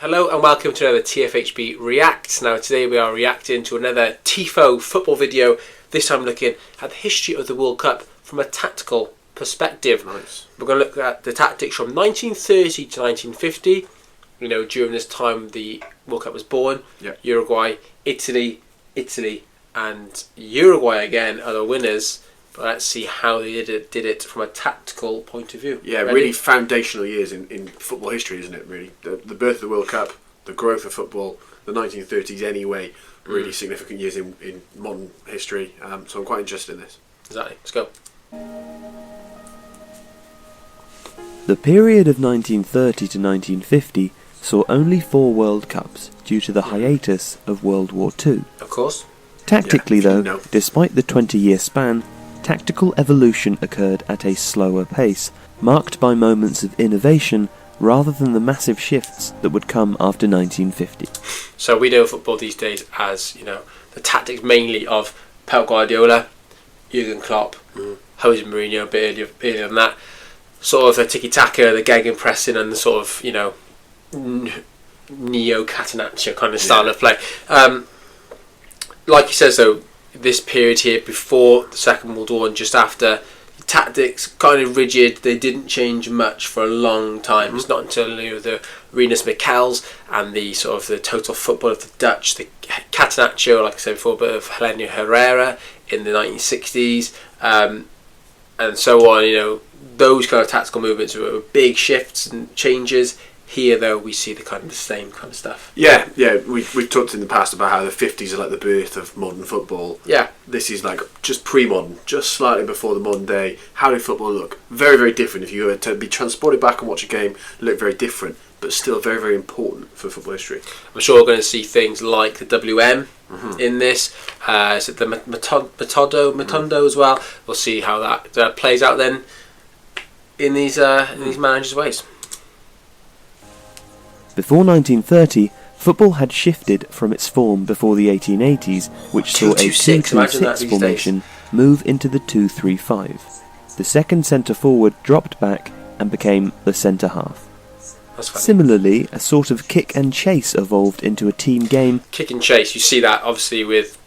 Hello and welcome to another TFHB React. Now today we are reacting to another Tifo Football video, this time looking at the history of the World Cup from a tactical perspective. Nice. We're going to look at the tactics from 1930 to 1950, during this time the World Cup was born. Yep. Uruguay, Italy and Uruguay again are the winners. But let's see how they did it from a tactical point of view. Yeah, Ready? really foundational years in football history, isn't it, really? The birth of the World Cup, the growth of football, the 1930s anyway, really significant years in modern history. So I'm quite interested in this. Exactly. Let's go. The period of 1930 to 1950 saw only 4 World Cups due to the hiatus of World War II. Of course. Tactically Yeah, though, no. despite the 20-year span, tactical evolution occurred at a slower pace, marked by moments of innovation rather than the massive shifts that would come after 1950. So we know football these days as, the tactics mainly of Pep Guardiola, Jurgen Klopp, Jose Mourinho a bit earlier than that. Sort of the tiki-taka, the gegenpressing and the sort of, neo-catenaccio kind of style of play. Like he says though, this period here before the Second World War and just after, the tactics kind of rigid. They didn't change much for a long time. It's not until the Rinus Michels and the sort of the total football of the Dutch, the Catenaccio, like I said before, but of Helenio Herrera in the 1960s, and so on. Those kind of tactical movements were big shifts and changes. Here, though, we see the same kind of stuff. Yeah. We've talked in the past about how the 50s are like the birth of modern football. Yeah. This is like just pre-modern, just slightly before the modern day. How did football look? Very, very different. If you were to be transported back and watch a game, it looked very different, but still very, very important for football history. I'm sure we're going to see things like the WM in this. Is it the Matondo as well? We'll see how that plays out then in these managers' ways. Before 1930, football had shifted from its form before the 1880s, which saw a 2-2-6 formation move into the 2-3-5. The second centre-forward dropped back and became the centre-half. That's funny. Similarly, a sort of kick and chase evolved into a team game. Kick and chase, you see that obviously with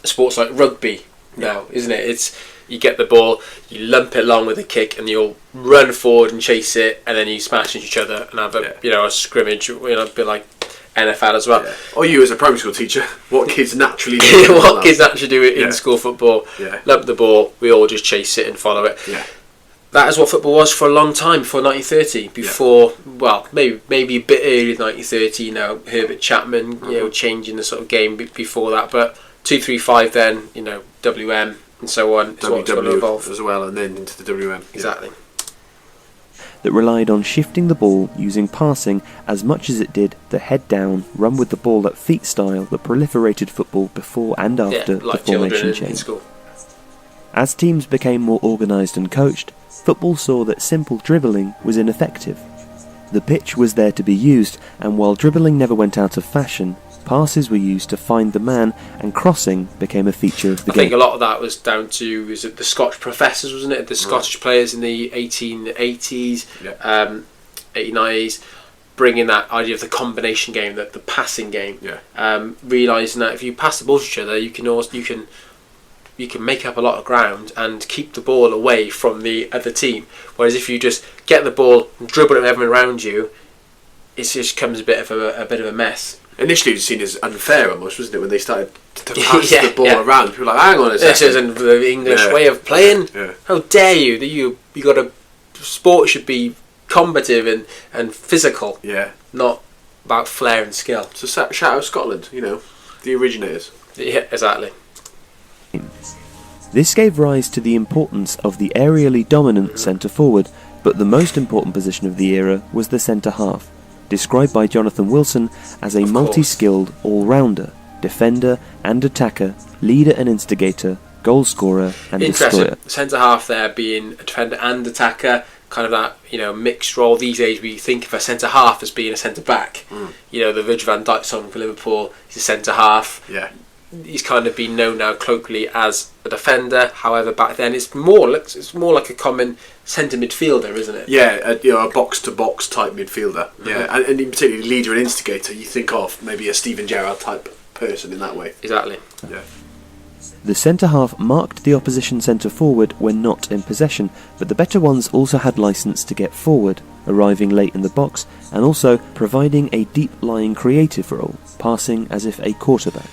sports like rugby now, isn't it? You get the ball, you lump it along with a kick, and you'll run forward and chase it, and then you smash into each other and have a scrimmage, a bit like NFL as well. Yeah. Or you as a primary school teacher, what kids naturally do. Kids actually do it in school football. Yeah. Lump the ball, we all just chase it and follow it. Yeah. That is what football was for a long time before 1930. Before, maybe a bit earlier than 1930. Herbert Chapman, changing the sort of game before that. But 2-3-5 then, WM and so on. Is what's going to evolve as well, and then into the WM. Exactly. That relied on shifting the ball using passing as much as it did the head down, run with the ball at feet style that proliferated football before and after the formation change. As teams became more organised and coached, football saw that simple dribbling was ineffective. The pitch was there to be used, and while dribbling never went out of fashion, passes were used to find the man, and crossing became a feature of the game. I think a lot of that was down to the Scotch professors, wasn't it? The Scottish players in the 1880s, 1890s, bringing that idea of the combination game, the passing game. Realising that if you pass the ball to each other, you can make up a lot of ground and keep the ball away from the other team. Whereas if you just get the ball and dribble it with everyone around you, it just becomes a bit of a mess. Initially it was seen as unfair almost, wasn't it, when they started to pass the ball around. People were like, hang on a second. This isn't the English way of playing. Yeah. How dare you? That you got sport should be combative and physical. Yeah. Not about flair and skill. So shout out Scotland, the originators. Yeah, exactly. This gave rise to the importance of the aerially dominant centre-forward, but the most important position of the era was the centre-half, described by Jonathan Wilson as a multi-skilled all-rounder, defender and attacker, leader and instigator, goal-scorer and destroyer. Centre-half there being a defender and attacker, kind of that mixed role. These days we think of a centre-half as being a centre-back. The Virgil van Dijk song for Liverpool is a centre-half. Yeah. he's kind of been known now colloquially as a defender. However, back then it's more like a common centre midfielder, isn't it? Yeah, a box to box type midfielder. Mm-hmm. Yeah, and in particular leader and instigator. You think of maybe a Steven Gerrard type person in that way. Exactly. Yeah. The centre-half marked the opposition centre-forward when not in possession, but the better ones also had licence to get forward, arriving late in the box, and also providing a deep-lying creative role, passing as if a quarterback.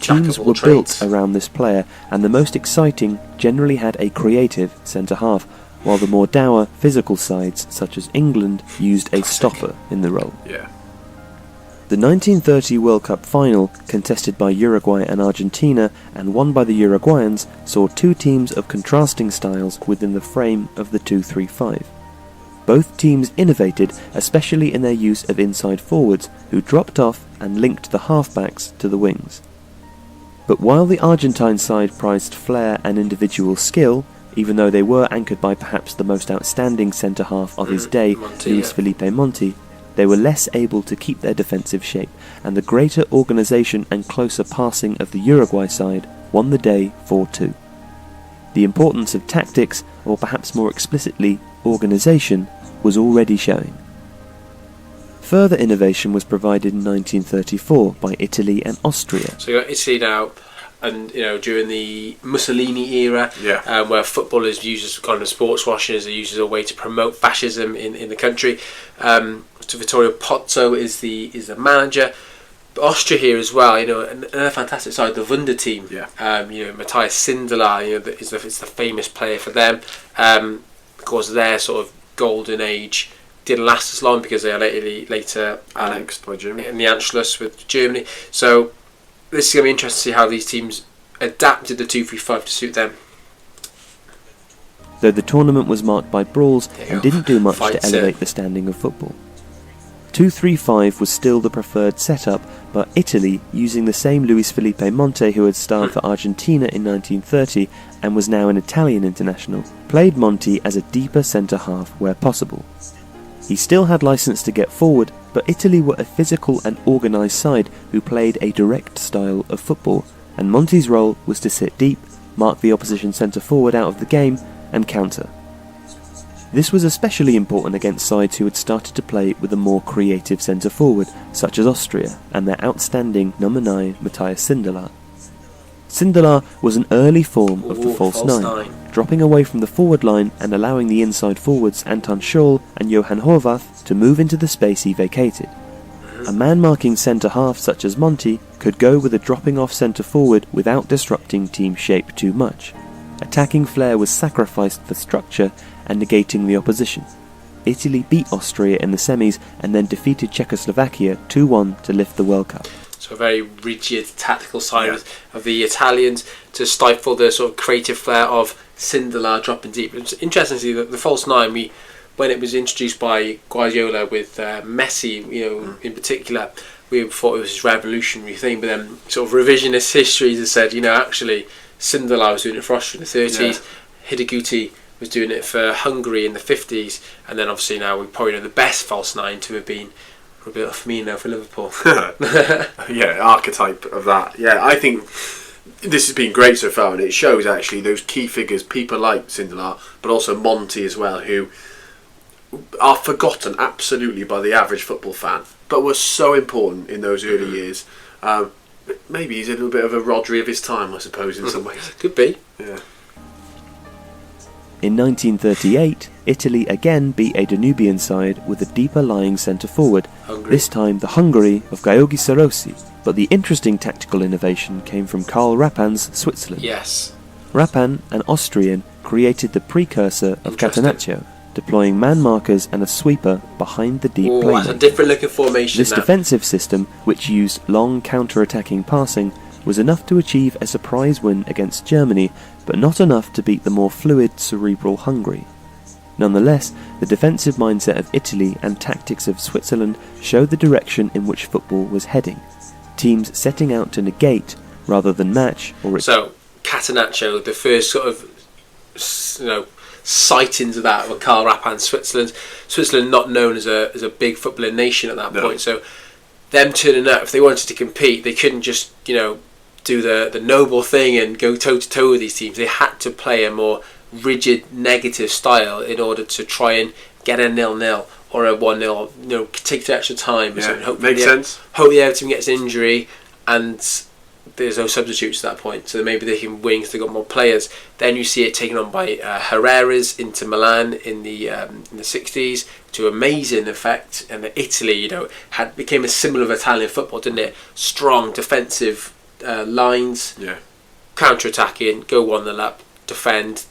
Teams were built around this player, and the most exciting generally had a creative centre-half, while the more dour physical sides, such as England, used a stopper in the role. Yeah. The 1930 World Cup final, contested by Uruguay and Argentina and won by the Uruguayans, saw two teams of contrasting styles within the frame of the 2-3-5. Both teams innovated, especially in their use of inside forwards, who dropped off and linked the halfbacks to the wings. But while the Argentine side prized flair and individual skill, even though they were anchored by perhaps the most outstanding centre-half of his day, Luis Felipe Monti, they were less able to keep their defensive shape, and the greater organisation and closer passing of the Uruguay side won the day 4-2. The importance of tactics, or perhaps more explicitly, organisation, was already showing. Further innovation was provided in 1934 by Italy and Austria. So you got Italy now, and during the Mussolini era, where football is used as kind of sports washing, is used as a way to promote fascism in the country. So Vittorio Pozzo is the manager. But Austria here as well, another fantastic side, the Wunder team. Yeah. Matthias Sindelar, is the famous player for them. Of course, their sort of golden age didn't last as long because they are later annexed by Germany in the Anschluss with Germany. So this is going to be interesting to see how these teams adapted the 2-3-5 to suit them. Though the tournament was marked by brawls and didn't do much to elevate the standing of football. 2-3-5 was still the preferred setup, but Italy, using the same Luis Felipe Monti who had starred for Argentina in 1930 and was now an Italian international, played Monti as a deeper centre-half where possible. He still had licence to get forward, but Italy were a physical and organised side who played a direct style of football, and Monti's role was to sit deep, mark the opposition centre-forward out of the game, and counter. This was especially important against sides who had started to play with a more creative centre-forward, such as Austria, and their outstanding number 9 Matthias Sindelar. Sindelar was an early form of the false nine, dropping away from the forward line and allowing the inside forwards Anton Scholl and Johann Horvath to move into the space he vacated. A man-marking centre-half such as Monti could go with a dropping-off centre-forward without disrupting team shape too much. Attacking flair was sacrificed for structure and negating the opposition. Italy beat Austria in the semis and then defeated Czechoslovakia 2-1 to lift the World Cup. So a very rigid tactical side of the Italians to stifle the sort of creative flair of Sindelar dropping deep. It's interesting to see that the false nine, when it was introduced by Guardiola with Messi, in particular, we thought it was this revolutionary thing, but then sort of revisionist histories have said, actually Sindelar was doing it for Austria in the 30s, Hidegkuti was doing it for Hungary in the 50s, and then obviously now we probably know the best false nine to have been Roberto Firmino for Liverpool. Archetype of that. Yeah, I think this has been great so far, and it shows actually those key figures, people like Sindelar, but also Monti as well, who are forgotten absolutely by the average football fan, but were so important in those early years. Maybe he's a little bit of a Rodri of his time, I suppose, in some ways. Could be. Yeah. In 1938, Italy again beat a Danubian side with a deeper-lying centre-forward, this time the Hungary of Gheorghe Sarosi. But the interesting tactical innovation came from Karl Rappan's Switzerland. Yes. Rappan, an Austrian, created the precursor of Catenaccio, deploying man markers and a sweeper behind the deep playmaker. That's a different looking formation. This defensive system, which used long counter-attacking passing, was enough to achieve a surprise win against Germany, but not enough to beat the more fluid, cerebral Hungary. Nonetheless, the defensive mindset of Italy and tactics of Switzerland showed the direction in which football was heading. Teams setting out to negate rather than match. So, Catenaccio, the first sort of, sightings of that were Karl Rappan, Switzerland. Switzerland not known as a big footballing nation at that point, so them turning up, if they wanted to compete, they couldn't just, do the noble thing and go toe to toe with these teams. They had to play a more rigid, negative style in order to try and get a 0-0 or a 1-0. Take the extra time. Yeah, makes sense. Hope the other team gets injury, and there's no substitutes at that point, so maybe they can win because they've got more players. Then you see it taken on by Herrera's into Milan in the 60s to amazing effect, and Italy, became a symbol of Italian football, didn't it? Strong defensive lines, counter-attacking, go 1-0 up, defend,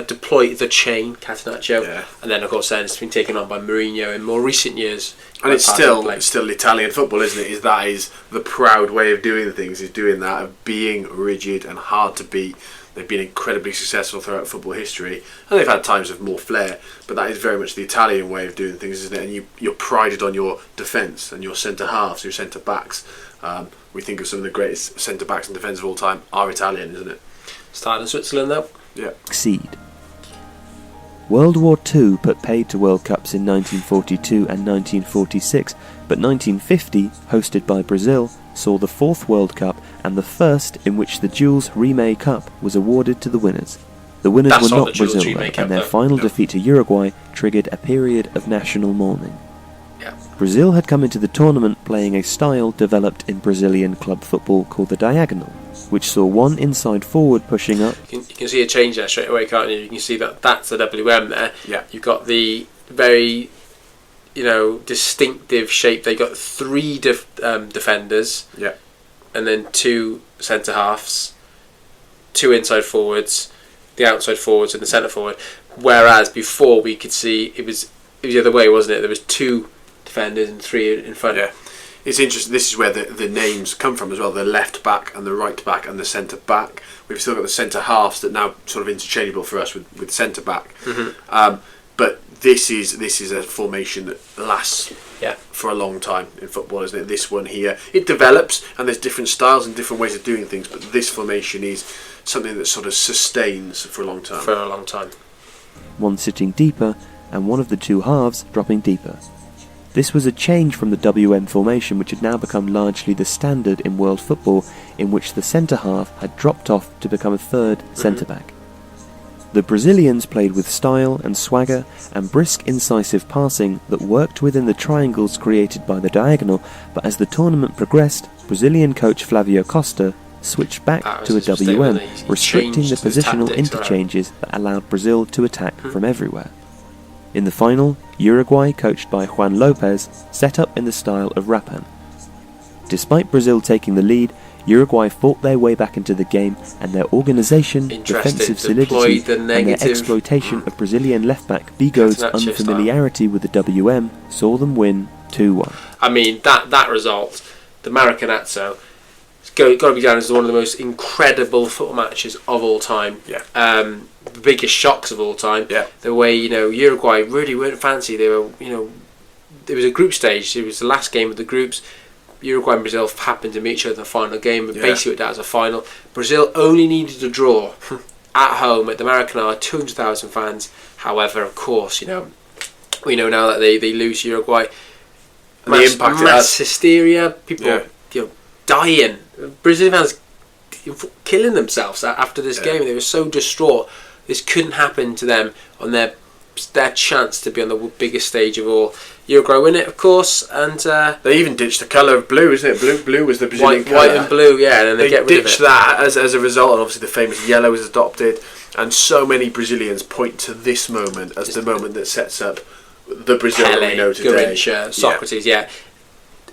deploy the chain, Catenaccio, and then of course then it's been taken on by Mourinho in more recent years. And it's still Italian football, isn't it? That is the proud way of doing things, is doing that, of being rigid and hard to beat. They've been incredibly successful throughout football history, and they've had times of more flair, but that is very much the Italian way of doing things, isn't it? And you're prided on your defence and your centre-halves, your centre-backs. We think of some of the greatest centre-backs and defenders of all time are Italian, isn't it? Starting in Switzerland, though. Yeah. Succeed. World War II put paid to World Cups in 1942 and 1946, but 1950, hosted by Brazil, saw the fourth World Cup and the first in which the Jules Rimet Cup was awarded to the winners. The winners were not Brazil, and their final defeat to Uruguay triggered a period of national mourning. Brazil had come into the tournament playing a style developed in Brazilian club football called the diagonal, which saw one inside forward pushing up. You can see a change there straight away, can't you? You can see that's the WM there. Yeah. You've got the very, distinctive shape. They got three defenders. Yeah. And then two centre halves, two inside forwards, the outside forwards and the centre forward. Whereas before we could see it was the other way, wasn't it? There was two defenders and three in front. Yeah. It's interesting. This is where the names come from as well. The left back and the right back and the centre back. We've still got the centre halves that now sort of interchangeable for us with centre back. Mm-hmm. But this is a formation that lasts Yeah. for a long time in football, isn't it? This one here, it develops, and there's different styles and different ways of doing things, but this formation is something that sort of sustains for a long time. For a long time. One sitting deeper, and one of the two halves dropping deeper. This was a change from the WM formation, which had now become largely the standard in world football, in which the centre-half had dropped off to become a third centre-back. The Brazilians played with style and swagger and brisk, incisive passing that worked within the triangles created by the diagonal, but as the tournament progressed, Brazilian coach Flavio Costa switched back to a WM, restricting the positional interchanges that allowed Brazil to attack from everywhere. In the final, Uruguay, coached by Juan Lopez, set up in the style of Rapan. Despite Brazil taking the lead, Uruguay fought their way back into the game, and their organisation, defensive solidity, and their exploitation of Brazilian left-back Bigod's unfamiliarity with the WM saw them win 2-1. I mean, that result, the Maracanazo, it's got to be down as one of the most incredible football matches of all time. Yeah. The biggest shocks of all time. Yeah. The way, Uruguay really weren't fancy. They were, it was a group stage. It was the last game of the groups. Uruguay and Brazil happened to meet each other in the final game, and basically went down as a final. Brazil only needed a draw at home at the Maracanã, 200,000 fans. However, of course, we know now that they lose Uruguay. Mass hysteria, people dying. Brazilian fans killing themselves after this game. They were so distraught. This couldn't happen to them on their chance to be on the biggest stage of all. Uruguay win it, of course, and they even ditched the colour of blue, isn't it? Blue was the Brazilian colour. White and blue, yeah, and then they get rid of it. Ditched that as a result, and obviously the famous yellow was adopted, and so many Brazilians point to this moment as the moment that sets up the Brazil Pele, that we know today. Garrincha, Socrates,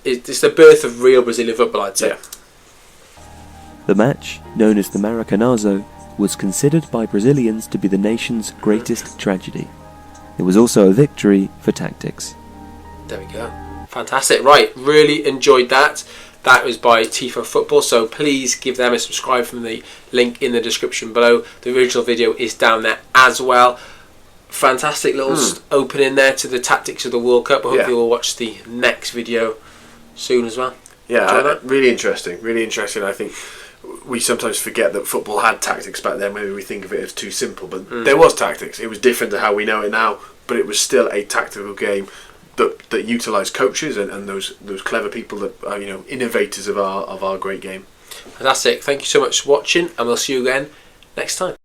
It's the birth of real Brazilian football, I'd say. Yeah. The match, known as the Maracanazo, was considered by Brazilians to be the nation's greatest tragedy. It was also a victory for tactics. There we go. Fantastic. Right, really enjoyed that. That was by Tifo Football, so please give them a subscribe from the link in the description below. The original video is down there as well. Fantastic little opening there to the tactics of the World Cup. I hope you will watch the next video soon as well. Yeah, really interesting. Really interesting. I think we sometimes forget that football had tactics back then. Maybe we think of it as too simple, but there was tactics. It was different to how we know it now, but it was still a tactical game that utilised coaches and those clever people that are innovators of our great game. Fantastic. Thank you so much for watching, and we'll see you again next time.